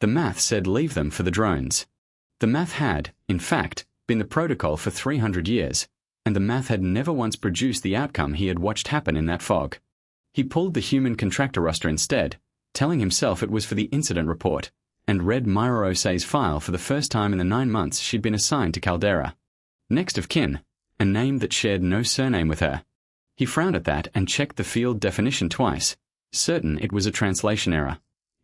The math said leave them for the drones. The math had, in fact, been the protocol for 300 years, and the math had never once produced the outcome he had watched happen in that fog. He pulled the human contractor roster instead, telling himself it was for the incident report, and read Myra Osei's file for the first time in the 9 months she'd been assigned to Caldera. Next of kin, a name that shared no surname with her. He frowned at that and checked the field definition twice, certain it was a translation error.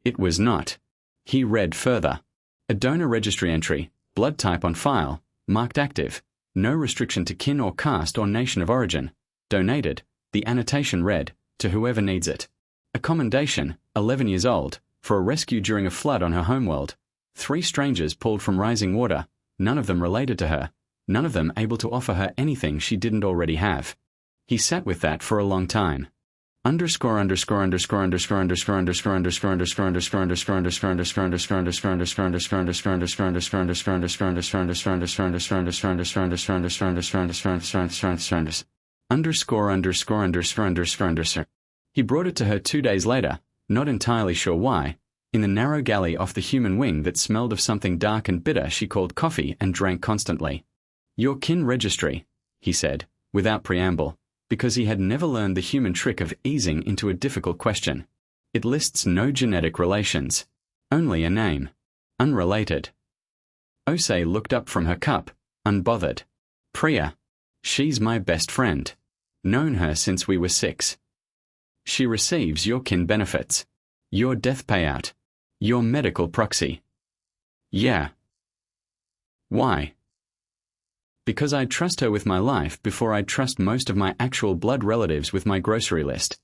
It was not. He read further. A donor registry entry, blood type on file, marked active, no restriction to kin or caste or nation of origin, donated, the annotation read, to whoever needs it. A commendation, 11 years old, for a rescue during a flood on her homeworld. 3 strangers pulled from rising water, none of them related to her, none of them able to offer her anything she didn't already have. He sat with that for a long time. He brought it to her 2 days later, not entirely sure why, in the narrow galley off the human wing that smelled of something dark and bitter she called coffee and drank constantly. Your kin registry, he said, without preamble, because he had never learned the human trick of easing into a difficult question. It lists no genetic relations. Only a name. Unrelated. Osei looked up from her cup, unbothered. Priya. She's my best friend. Known her since we were 6. She receives your kin benefits. Your death payout. Your medical proxy. Yeah. Why? Because I'd trust her with my life before I'd trust most of my actual blood relatives with my grocery list.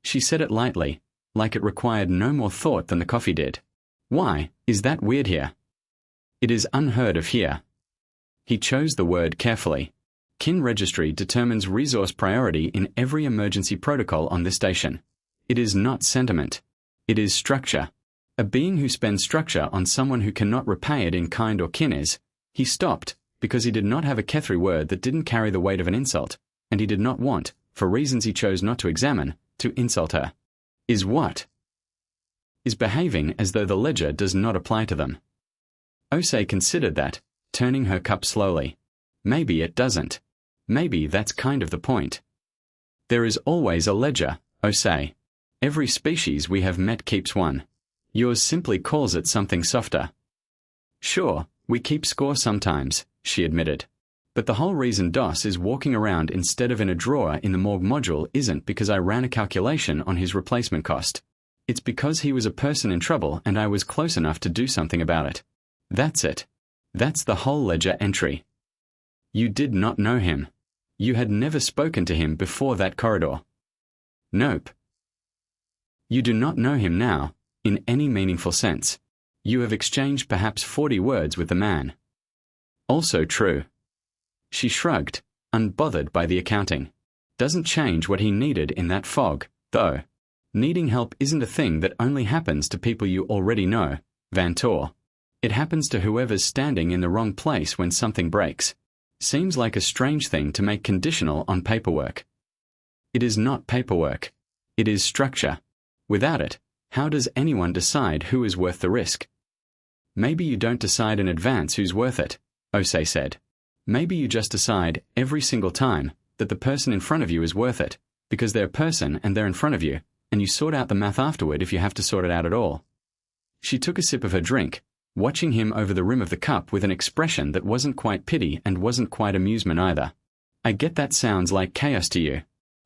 She said it lightly, like it required no more thought than the coffee did. Why, is that weird here? It is unheard of here. He chose the word carefully. Kin registry determines resource priority in every emergency protocol on this station. It is not sentiment. It is structure. A being who spends structure on someone who cannot repay it in kind or kin is. He stopped, because he did not have a Kethri word that didn't carry the weight of an insult, and he did not want, for reasons he chose not to examine, to insult her. Is what? Is behaving as though the ledger does not apply to them. Osei considered that, turning her cup slowly. Maybe it doesn't. Maybe that's kind of the point. There is always a ledger, Osei. Every species we have met keeps one. Yours simply calls it something softer. Sure, we keep score sometimes, she admitted. But the whole reason DOS is walking around instead of in a drawer in the morgue module isn't because I ran a calculation on his replacement cost. It's because he was a person in trouble and I was close enough to do something about it. That's it. That's the whole ledger entry. You did not know him. You had never spoken to him before that corridor. Nope. You do not know him now, in any meaningful sense. You have exchanged perhaps 40 words with the man. Also true. She shrugged, unbothered by the accounting. Doesn't change what he needed in that fog, though. Needing help isn't a thing that only happens to people you already know, Van Tor. It happens to whoever's standing in the wrong place when something breaks. Seems like a strange thing to make conditional on paperwork. It is not paperwork. It is structure. Without it, how does anyone decide who is worth the risk? Maybe you don't decide in advance who's worth it, Osei said. Maybe you just decide, every single time, that the person in front of you is worth it, because they're a person and they're in front of you, and you sort out the math afterward if you have to sort it out at all. She took a sip of her drink, watching him over the rim of the cup with an expression that wasn't quite pity and wasn't quite amusement either. I get that sounds like chaos to you.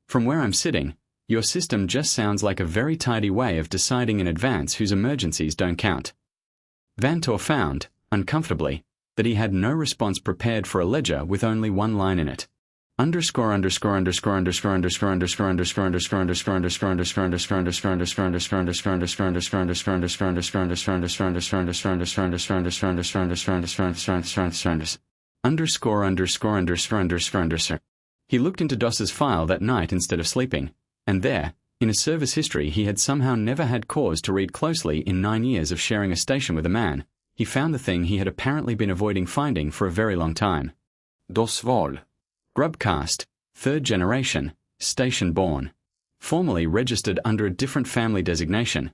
From where I'm sitting, your system just sounds like a very tidy way of deciding in advance whose emergencies don't count. Van Tor found, uncomfortably, that he had no response prepared for a ledger with only one line in it. He looked into Doss's file that night instead of sleeping, and there, in a service history he had somehow never had cause to read closely in 9 years of sharing a station with a man, he found the thing he had apparently been avoiding finding for a very long time. Dos Vol. Grub caste, 3rd generation, station born. Formerly registered under a different family designation,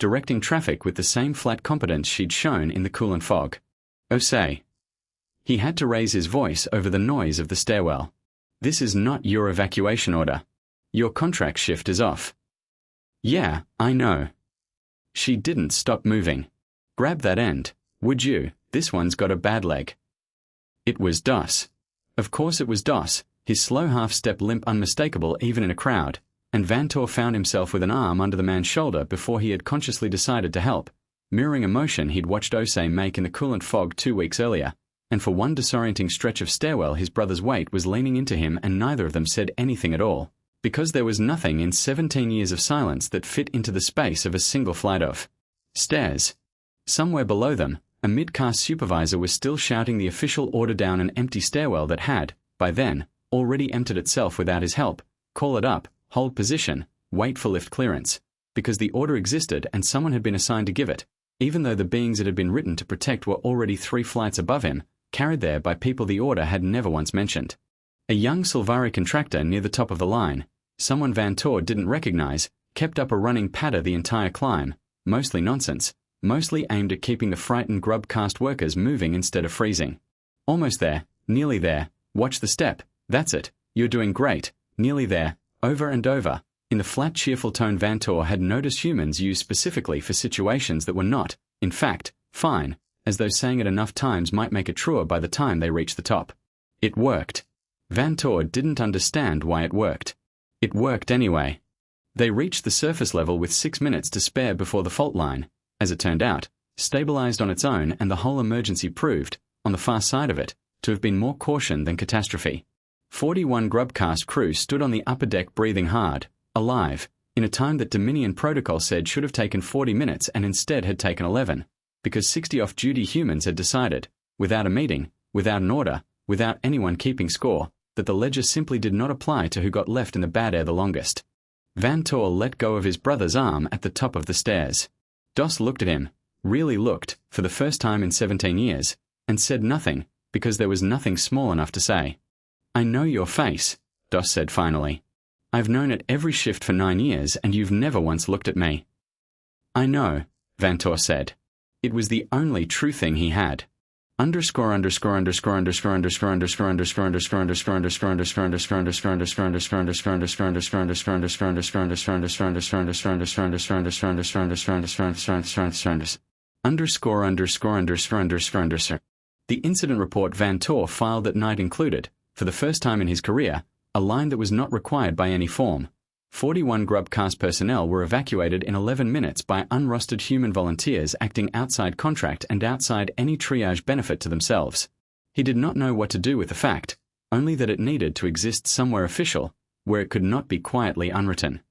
directing traffic with the same flat competence she'd shown in the coolant fog. "Oh, say." He had to raise his voice over the noise of the stairwell. "This is not your evacuation order. Your contract shift is off." "Yeah, I know." She didn't stop moving. "Grab that end, would you? This one's got a bad leg." It was Doss. Of course it was Doss, his slow half-step limp unmistakable even in a crowd, and Vantor found himself with an arm under the man's shoulder before he had consciously decided to help, mirroring a motion he'd watched Osei make in the coolant fog 2 weeks earlier, and for one disorienting stretch of stairwell his brother's weight was leaning into him and neither of them said anything at all, because there was nothing in 17 years of silence that fit into the space of a single flight of stairs. Somewhere below them, a mid-caste supervisor was still shouting the official order down an empty stairwell that had, by then, already emptied itself without his help. Call it up, hold position, wait for lift clearance, because the order existed and someone had been assigned to give it, even though the beings it had been written to protect were already 3 flights above him, carried there by people the order had never once mentioned. A young Sylvari contractor near the top of the line, someone Vantor didn't recognize, kept up a running patter the entire climb, mostly nonsense, mostly aimed at keeping the frightened grub caste workers moving instead of freezing. "Almost there, nearly there, watch the step, that's it, you're doing great, nearly there," over and over, in the flat cheerful tone Vantor had noticed humans use specifically for situations that were not, in fact, fine, as though saying it enough times might make it truer by the time they reached the top. It worked. Vantor didn't understand why it worked. It worked anyway. They reached the surface level with 6 minutes to spare before the fault line, as it turned out, stabilized on its own, and the whole emergency proved, on the far side of it, to have been more caution than catastrophe. 41 Grubcast crew stood on the upper deck breathing hard, alive, in a time that Dominion protocol said should have taken 40 minutes and instead had taken 11, because 60 off-duty humans had decided, without a meeting, without an order, without anyone keeping score, that the ledger simply did not apply to who got left in the bad air the longest. Vantor let go of his brother's arm at the top of the stairs. Doss looked at him, really looked, for the first time in 17 years, and said nothing, because there was nothing small enough to say. "I know your face," Doss said finally. "I've known it every shift for 9 years, and you've never once looked at me." "I know," Vantor said. It was the only true thing he had. The incident report Vantor filed that night included, for the first time in his career, a line that was not required by any form. 41 Grubcast personnel were evacuated in 11 minutes by unrostered human volunteers acting outside contract and outside any triage benefit to themselves. He did not know what to do with the fact, only that it needed to exist somewhere official, where it could not be quietly unwritten.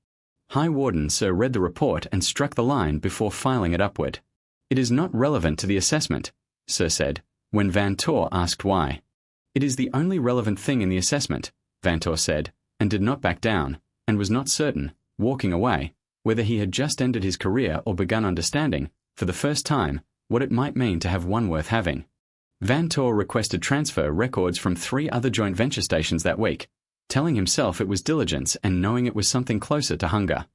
High Warden Sir read the report and struck the line before filing it upward. "It is not relevant to the assessment," Sir said, when Vantor asked why. "It is the only relevant thing in the assessment," Vantor said, and did not back down, and was not certain, walking away, whether he had just ended his career or begun understanding, for the first time, what it might mean to have one worth having. Vantor requested transfer records from 3 other joint venture stations that week, telling himself it was diligence and knowing it was something closer to hunger.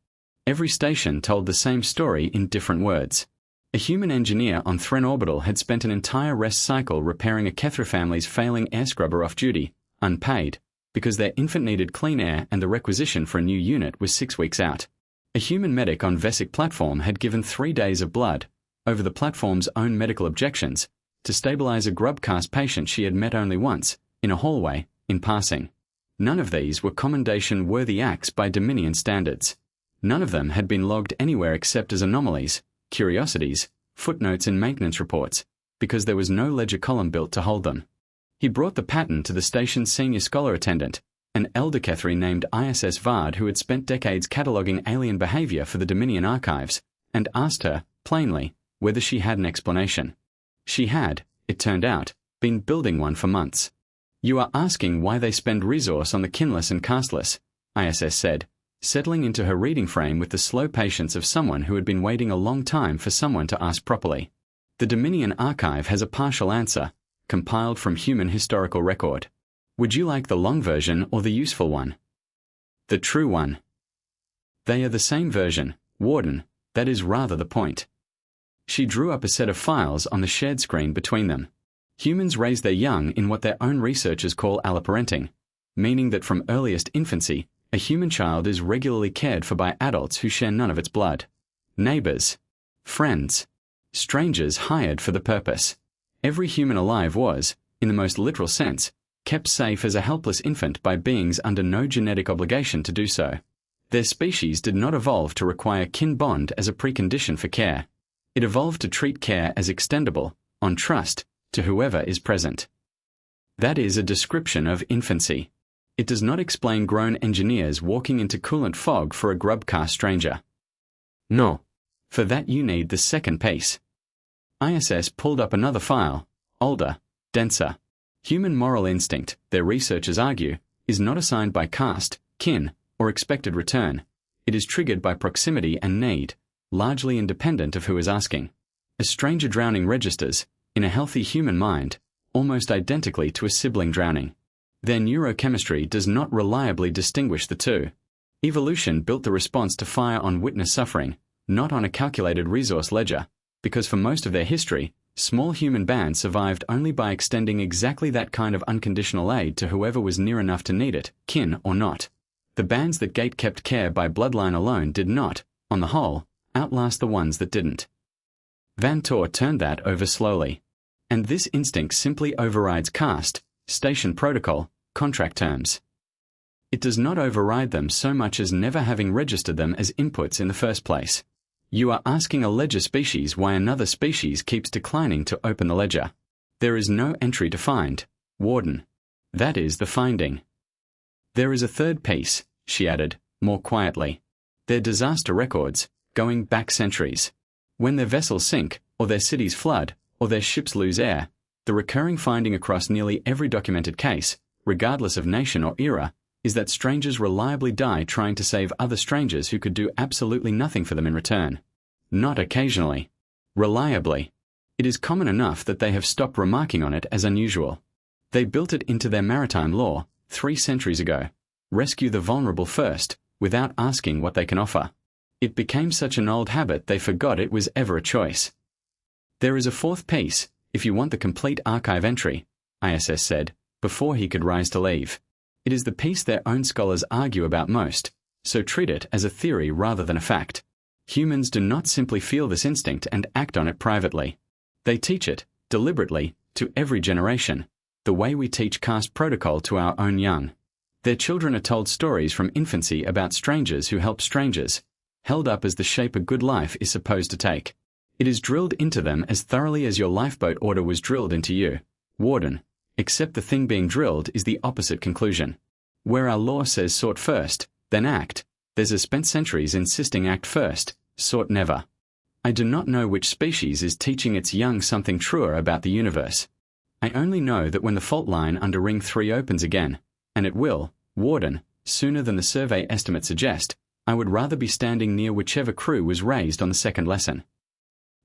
Every station told the same story in different words. A human engineer on Thren Orbital had spent an entire rest cycle repairing a Kethra family's failing air scrubber off duty, unpaid, because their infant needed clean air and the requisition for a new unit was 6 weeks out. A human medic on Vesic platform had given 3 days of blood, over the platform's own medical objections, to stabilize a Grubcast patient she had met only once, in a hallway, in passing. None of these were commendation-worthy acts by Dominion standards. None of them had been logged anywhere except as anomalies, curiosities, footnotes in maintenance reports, because there was no ledger column built to hold them. He brought the pattern to the station's senior scholar attendant, an elder Kethri named ISS Vard who had spent decades cataloguing alien behavior for the Dominion archives, and asked her, plainly, whether she had an explanation. She had, it turned out, been building one for months. "You are asking why they spend resource on the kinless and casteless," ISS said, settling into her reading frame with the slow patience of someone who had been waiting a long time for someone to ask properly. "The Dominion archive has a partial answer, compiled from human historical record. Would you like the long version or the useful one?" "The true one." "They are the same version, Warden," That is rather the point. She drew up a set of files on the shared screen between them. Humans raise their young in what their own researchers call alloparenting, meaning that from earliest infancy, a human child is regularly cared for by adults who share none of its blood. Neighbors, friends, strangers hired for the purpose. Every human alive was, in the most literal sense, kept safe as a helpless infant by beings under no genetic obligation to do so. Their species did not evolve to require kin bond as a precondition for care. It evolved to treat care as extendable, on trust, to whoever is present. That is a description of infancy. It does not explain grown engineers walking into coolant fog for a grub caste stranger. No. For that you need the second piece. ISS pulled up another file, older, denser. Human moral instinct, their researchers argue, is not assigned by caste, kin, or expected return. It is triggered by proximity and need, largely independent of who is asking. A stranger drowning registers, in a healthy human mind, almost identically to a sibling drowning. Their neurochemistry does not reliably distinguish the two. Evolution built the response to fire on witness suffering, not on a calculated resource ledger, because for most of their history, small human bands survived only by extending exactly that kind of unconditional aid to whoever was near enough to need it, kin or not. The bands that gate-kept care by bloodline alone did not, on the whole, outlast the ones that didn't. Van Tor turned that over slowly. And this instinct simply overrides caste, station protocol, contract terms. It does not override them so much as never having registered them as inputs in the first place. You are asking a ledger species why another species keeps declining to open the ledger. There is no entry to find. Warden. That is the finding. There is a third piece, she added, more quietly. Their disaster records, going back centuries. When their vessels sink, or their cities flood, or their ships lose air, the recurring finding across nearly every documented case, regardless of nation or era, is that strangers reliably die trying to save other strangers who could do absolutely nothing for them in return. Not occasionally. Reliably. It is common enough that they have stopped remarking on it as unusual. They built it into their maritime law 3 centuries ago. Rescue the vulnerable first, without asking what they can offer. It became such an old habit they forgot it was ever a choice. There is a fourth piece, if you want the complete archive entry, ISS said, before he could rise to leave. It is the piece their own scholars argue about most, so treat it as a theory rather than a fact. Humans do not simply feel this instinct and act on it privately. They teach it, deliberately, to every generation, the way we teach caste protocol to our own young. Their children are told stories from infancy about strangers who help strangers, held up as the shape a good life is supposed to take. It is drilled into them as thoroughly as your lifeboat order was drilled into you, Warden, except the thing being drilled is the opposite conclusion. Where our law says sort first, then act, there's a spent centuries insisting act first, sort never. I do not know which species is teaching its young something truer about the universe. I only know that when the fault line under Ring 3 opens again, and it will, Warden, sooner than the survey estimates suggest, I would rather be standing near whichever crew was raised on the second lesson.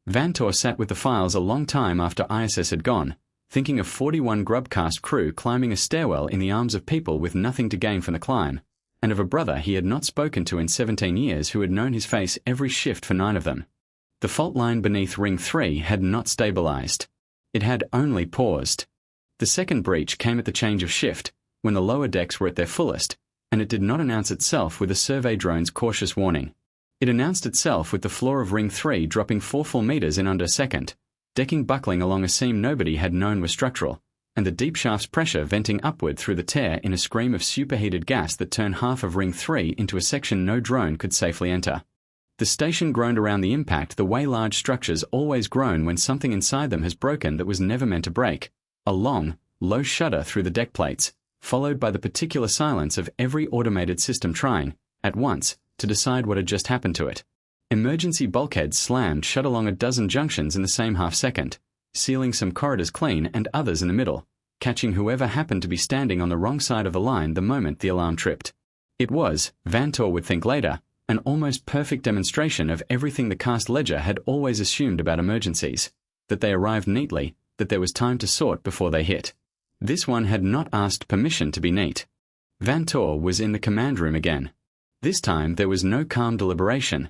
Van Tor sat with the files a long time after ISS had gone, thinking of 41 grubcast crew climbing a stairwell in the arms of people with nothing to gain from the climb, and of a brother he had not spoken to in 17 years who had known his face every shift for 9 of them. The fault line beneath Ring 3 had not stabilized. It had only paused. The second breach came at the change of shift, when the lower decks were at their fullest, and it did not announce itself with a survey drone's cautious warning. It announced itself with the floor of Ring 3 dropping 4 full meters in under a second, decking buckling along a seam nobody had known was structural, and the deep shaft's pressure venting upward through the tear in a scream of superheated gas that turned half of Ring 3 into a section no drone could safely enter. The station groaned around the impact the way large structures always groan when something inside them has broken that was never meant to break, a long, low shudder through the deck plates, followed by the particular silence of every automated system trying, at once, to decide what had just happened to it. Emergency bulkheads slammed shut along a dozen junctions in the same half-second, sealing some corridors clean and others in the middle, catching whoever happened to be standing on the wrong side of the line the moment the alarm tripped. It was, Van Tor would think later, an almost perfect demonstration of everything the caste ledger had always assumed about emergencies, that they arrived neatly, that there was time to sort before they hit. This one had not asked permission to be neat. Van Tor was in the command room again. This time there was no calm deliberation,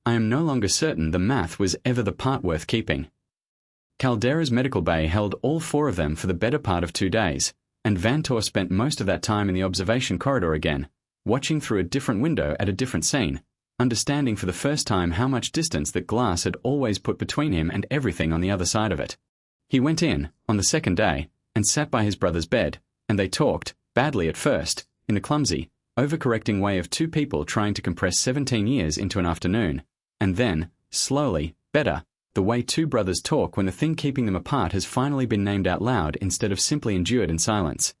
I am no longer certain the math was ever the part worth keeping. Caldera's medical bay held all 4 of them for the better part of 2 days, and Vantor spent most of that time in the observation corridor again, watching through a different window at a different scene, understanding for the first time how much distance that glass had always put between him and everything on the other side of it. He went in, on the second day, and sat by his brother's bed, and they talked, badly at first, in the clumsy, overcorrecting way of 2 people trying to compress 17 years into an afternoon, and then, slowly, better, the way 2 brothers talk when the thing keeping them apart has finally been named out loud instead of simply endured in silence.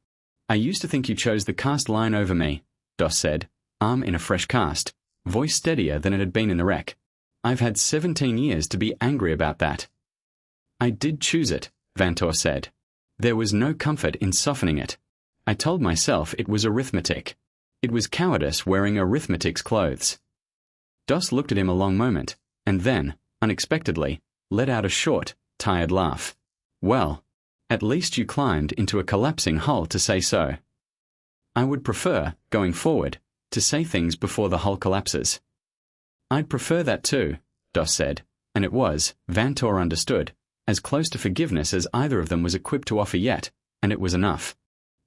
I used to think you chose the cast line over me, Doss said, arm in a fresh cast, voice steadier than it had been in the wreck. I've had 17 years to be angry about that. I did choose it, Vantor said. There was no comfort in softening it. I told myself it was arithmetic. It was cowardice wearing arithmetic's clothes. Doss looked at him a long moment, and then, unexpectedly, let out a short, tired laugh. Well, at least you climbed into a collapsing hull to say so. I would prefer, going forward, to say things before the hull collapses. I'd prefer that too, Doss said, and it was, Vantor understood, as close to forgiveness as either of them was equipped to offer yet, and it was enough.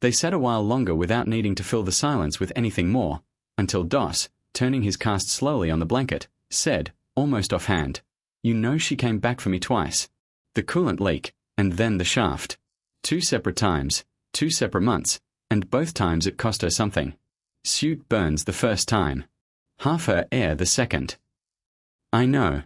They sat a while longer without needing to fill the silence with anything more, until Doss, turning his cast slowly on the blanket, said, almost offhand, "You know she came back for me twice. The coolant leak, and then the shaft. 2 separate times, 2 separate months, and both times it cost her something. Suit burns the first time. Half her air the second." I know.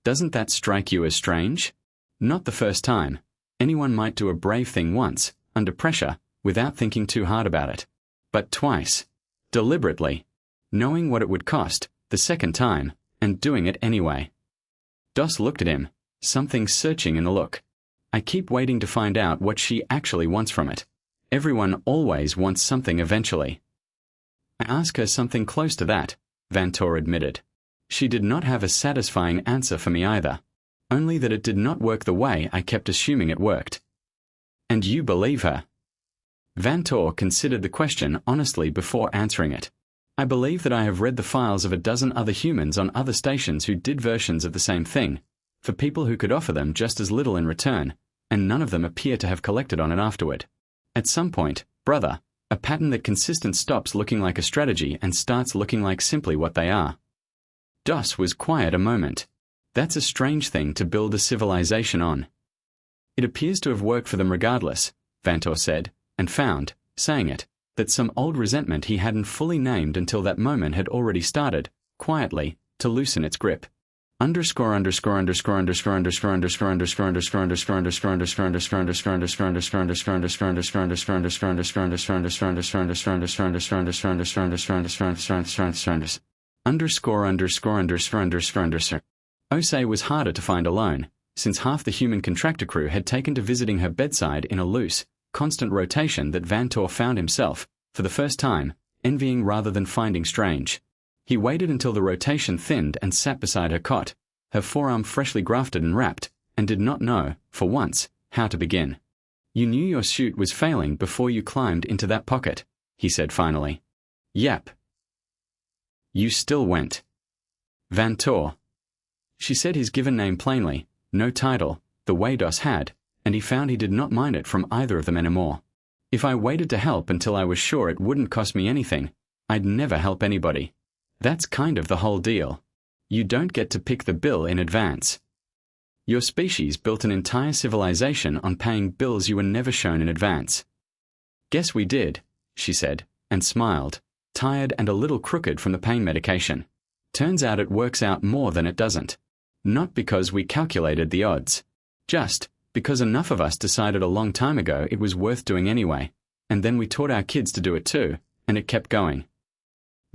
Doesn't that strike you as strange? Not the first time. Anyone might do a brave thing once, under pressure, without thinking too hard about it. But twice. Deliberately. Knowing what it would cost, the second time, and doing it anyway. Doss looked at him, something searching in the look. I keep waiting to find out what she actually wants from it. Everyone always wants something eventually. I asked her something close to that, Vantor admitted. She did not have a satisfying answer for me either, only that it did not work the way I kept assuming it worked. And you believe her? Vantor considered the question honestly before answering it. I believe that I have read the files of a dozen other humans on other stations who did versions of the same thing, for people who could offer them just as little in return, and none of them appear to have collected on it afterward. At some point, brother, a pattern that consistent stops looking like a strategy and starts looking like simply what they are. Doss was quiet a moment. That's a strange thing to build a civilization on. It appears to have worked for them regardless, Vantor said, and found, saying it, that some old resentment he hadn't fully named until that moment had already started, quietly, to loosen its grip. Osei was harder to find alone, since half the human contractor crew had taken to visiting her bedside in a loose, constant rotation that Vantor found himself, for the first time, envying rather than finding strange. He waited until the rotation thinned and sat beside her cot, her forearm freshly grafted and wrapped, and did not know, for once, how to begin. You knew your suit was failing before you climbed into that pocket, he said finally. Yep. You still went. Vantor. She said his given name plainly, no title, the way Doss had, and he found he did not mind it from either of them anymore. If I waited to help until I was sure it wouldn't cost me anything, I'd never help anybody. That's kind of the whole deal. You don't get to pick the bill in advance. Your species built an entire civilization on paying bills you were never shown in advance. Guess we did, she said, and smiled, tired and a little crooked from the pain medication. Turns out it works out more than it doesn't. Not because we calculated the odds. Just because enough of us decided a long time ago it was worth doing anyway, and then we taught our kids to do it too, and it kept going.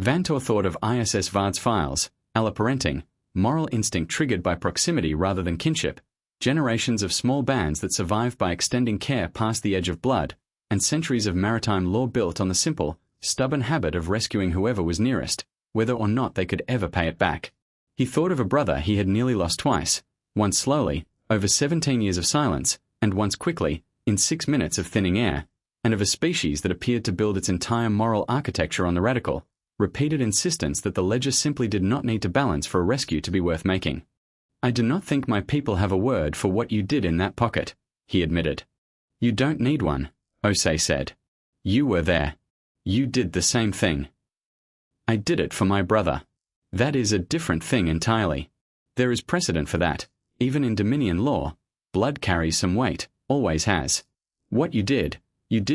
Vantor thought of ISS Vard's files, alloparenting, moral instinct triggered by proximity rather than kinship, generations of small bands that survived by extending care past the edge of blood, and centuries of maritime law built on the simple, stubborn habit of rescuing whoever was nearest, whether or not they could ever pay it back. He thought of a brother he had nearly lost twice, once slowly, over 17 years of silence, and once quickly, in 6 minutes of thinning air, and of a species that appeared to build its entire moral architecture on the radical, repeated insistence that the ledger simply did not need to balance for a rescue to be worth making. "I do not think my people have a word for what you did in that pocket," he admitted. "You don't need one," Osei said. "You were there. You did the same thing." "I did it for my brother." "That is a different thing entirely. There is precedent for that. Even in Dominion law, blood carries some weight, always has. What you did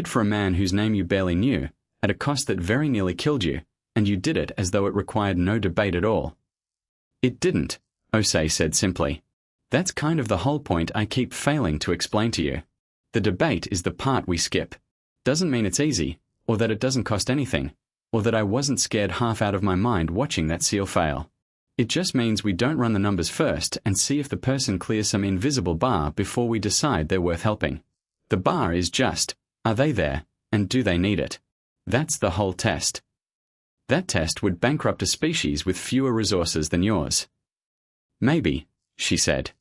for a man whose name you barely knew, at a cost that very nearly killed you, and you did it as though it required no debate at all." "It didn't," Osei said simply. "That's kind of the whole point I keep failing to explain to you. The debate is the part we skip. Doesn't mean it's easy, or that it doesn't cost anything, or that I wasn't scared half out of my mind watching that seal fail. It just means we don't run the numbers first and see if the person clears some invisible bar before we decide they're worth helping. The bar is just, are they there, and do they need it? That's the whole test. That test would bankrupt a species with fewer resources than yours." "Maybe," she said.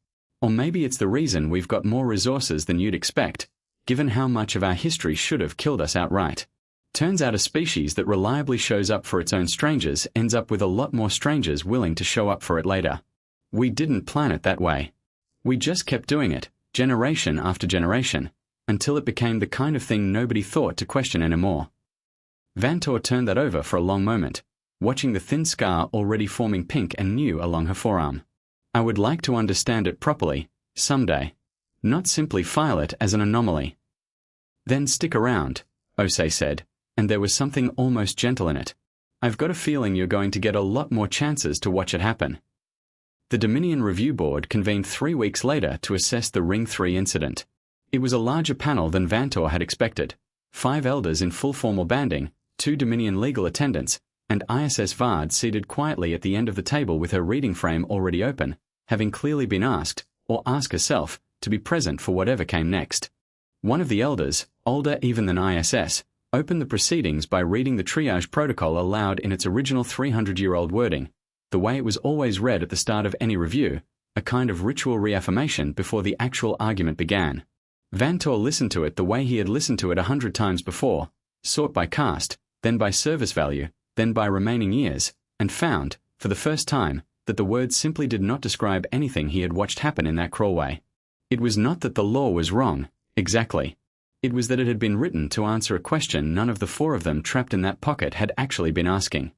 "Or maybe it's the reason we've got more resources than you'd expect, given how much of our history should have killed us outright. Turns out a species that reliably shows up for its own strangers ends up with a lot more strangers willing to show up for it later. We didn't plan it that way. We just kept doing it, generation after generation, until it became the kind of thing nobody thought to question anymore." Vantor turned that over for a long moment, watching the thin scar already forming pink and new along her forearm. "I would like to understand it properly, someday. Not simply file it as an anomaly." "Then stick around," Osei said, and there was something almost gentle in it. "I've got a feeling you're going to get a lot more chances to watch it happen." The Dominion Review Board convened 3 weeks later to assess the Ring 3 incident. It was a larger panel than Vantor had expected. 5 elders in full formal banding, 2 Dominion legal attendants, and ISS Vard seated quietly at the end of the table with her reading frame already open, having clearly been asked, or asked herself, to be present for whatever came next. One of the elders, older even than ISS, opened the proceedings by reading the triage protocol aloud in its original 300-year-old wording, the way it was always read at the start of any review, a kind of ritual reaffirmation before the actual argument began. Vantor listened to it the way he had listened to it 100 times before, sort by caste, then by service value, then by remaining years, and found, for the first time, that the words simply did not describe anything he had watched happen in that crawlway. It was not that the law was wrong, exactly. It was that it had been written to answer a question none of the 4 of them trapped in that pocket had actually been asking.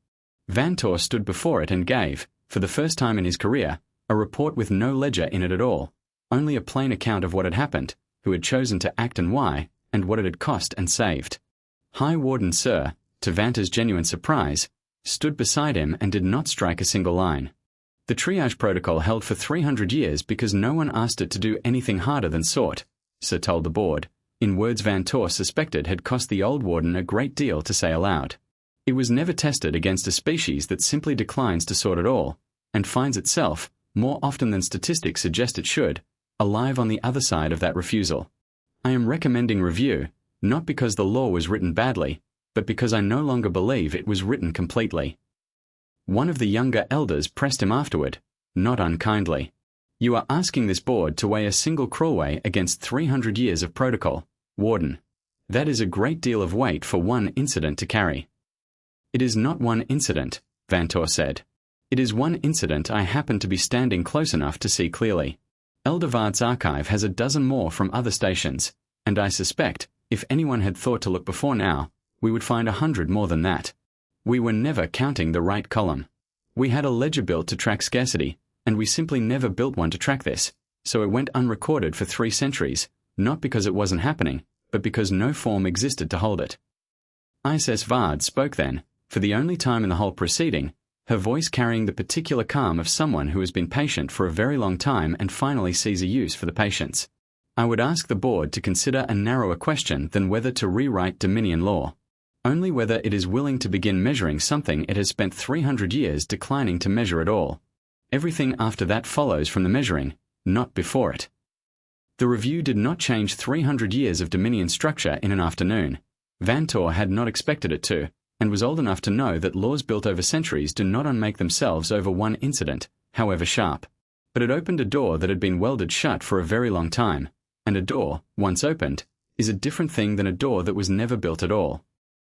Vantor stood before it and gave, for the first time in his career, a report with no ledger in it at all, only a plain account of what had happened, who had chosen to act and why, and what it had cost and saved. High Warden Sir, to Vantor's genuine surprise, stood beside him and did not strike a single line. The triage protocol held for 300 years because no one asked it to do anything harder than sort, Sir told the board, in words Vantor suspected had cost the old warden a great deal to say aloud. It was never tested against a species that simply declines to sort at all, and finds itself, more often than statistics suggest it should, alive on the other side of that refusal. I am recommending review, not because the law was written badly, but because I no longer believe it was written completely. One of the younger elders pressed him afterward, not unkindly. "You are asking this board to weigh a single crawlway against 300 years of protocol, Warden. That is a great deal of weight for one incident to carry." "It is not one incident," Vantor said. "It is one incident I happen to be standing close enough to see clearly. Elder Vard's archive has a dozen more from other stations, and I suspect, if anyone had thought to look before now, we would find 100 more than that. We were never counting the right column. We had a ledger built to track scarcity, and we simply never built one to track this, so it went unrecorded for 3 centuries, not because it wasn't happening, but because no form existed to hold it." ISS Vard spoke then, for the only time in the whole proceeding, her voice carrying the particular calm of someone who has been patient for a very long time and finally sees a use for the patience. "I would ask the board to consider a narrower question than whether to rewrite Dominion law. Only whether it is willing to begin measuring something it has spent 300 years declining to measure at all. Everything after that follows from the measuring, not before it." The review did not change 300 years of Dominion structure in an afternoon. Vantor had not expected it to, and was old enough to know that laws built over centuries do not unmake themselves over one incident, however sharp. But it opened a door that had been welded shut for a very long time, and a door, once opened, is a different thing than a door that was never built at all.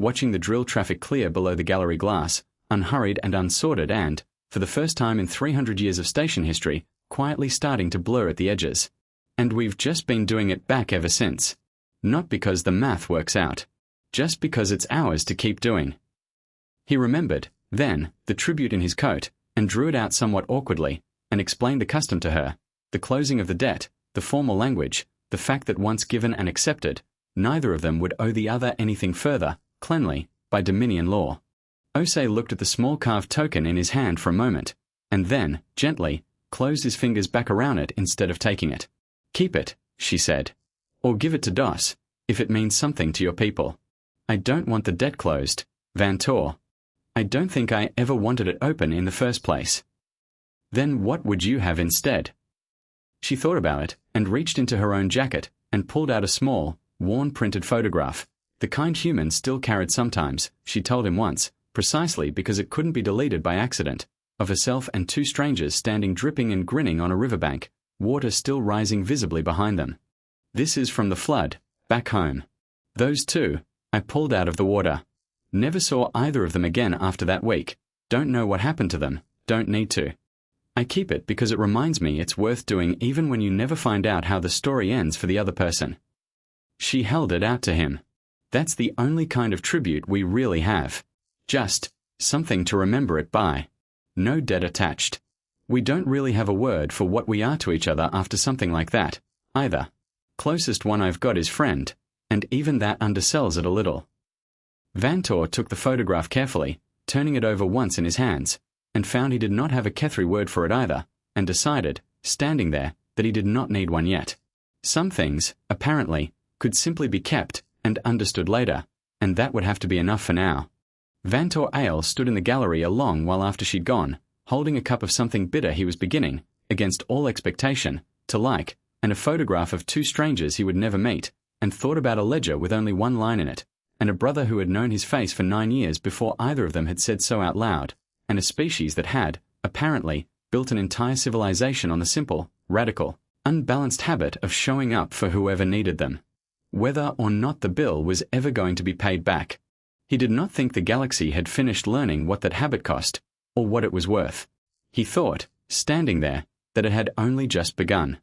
watching the drill traffic clear below the gallery glass, unhurried and unsorted and, for the first time in 300 years of station history, quietly starting to blur at the edges. And we've just been doing it back ever since. Not because the math works out. Just because it's ours to keep doing. He remembered, then, the tribute in his coat, and drew it out somewhat awkwardly, and explained the custom to her, the closing of the debt, the formal language, the fact that once given and accepted, neither of them would owe the other anything further, cleanly, by Dominion law. Osei looked at the small carved token in his hand for a moment, and then, gently, closed his fingers back around it instead of taking it. "Keep it," she said. "Or give it to Dos, if it means something to your people. I don't want the debt closed, Van Tor. I don't think I ever wanted it open in the first place." "Then what would you have instead?" She thought about it, and reached into her own jacket, and pulled out a small, worn printed photograph. The kind humans still carried sometimes, she told him once, precisely because it couldn't be deleted by accident, of herself and two strangers standing dripping and grinning on a riverbank, water still rising visibly behind them. "This is from the flood, back home. Those two, I pulled out of the water. Never saw either of them again after that week. Don't know what happened to them, don't need to. I keep it because it reminds me it's worth doing even when you never find out how the story ends for the other person." She held it out to him. "That's the only kind of tribute we really have. Just something to remember it by. No debt attached. We don't really have a word for what we are to each other after something like that, either. Closest one I've got is friend, and even that undersells it a little." Van Tor took the photograph carefully, turning it over once in his hands, and found he did not have a Kethri word for it either, and decided, standing there, that he did not need one yet. Some things, apparently, could simply be kept and understood later, and that would have to be enough for now. Van Tor Ale stood in the gallery a long while after she'd gone, holding a cup of something bitter he was beginning, against all expectation, to like, and a photograph of two strangers he would never meet, and thought about a ledger with only one line in it, and a brother who had known his face for 9 years before either of them had said so out loud, and a species that had, apparently, built an entire civilization on the simple, radical, unbalanced habit of showing up for whoever needed them. Whether or not the bill was ever going to be paid back. He did not think the galaxy had finished learning what that habit cost, or what it was worth. He thought, standing there, that it had only just begun.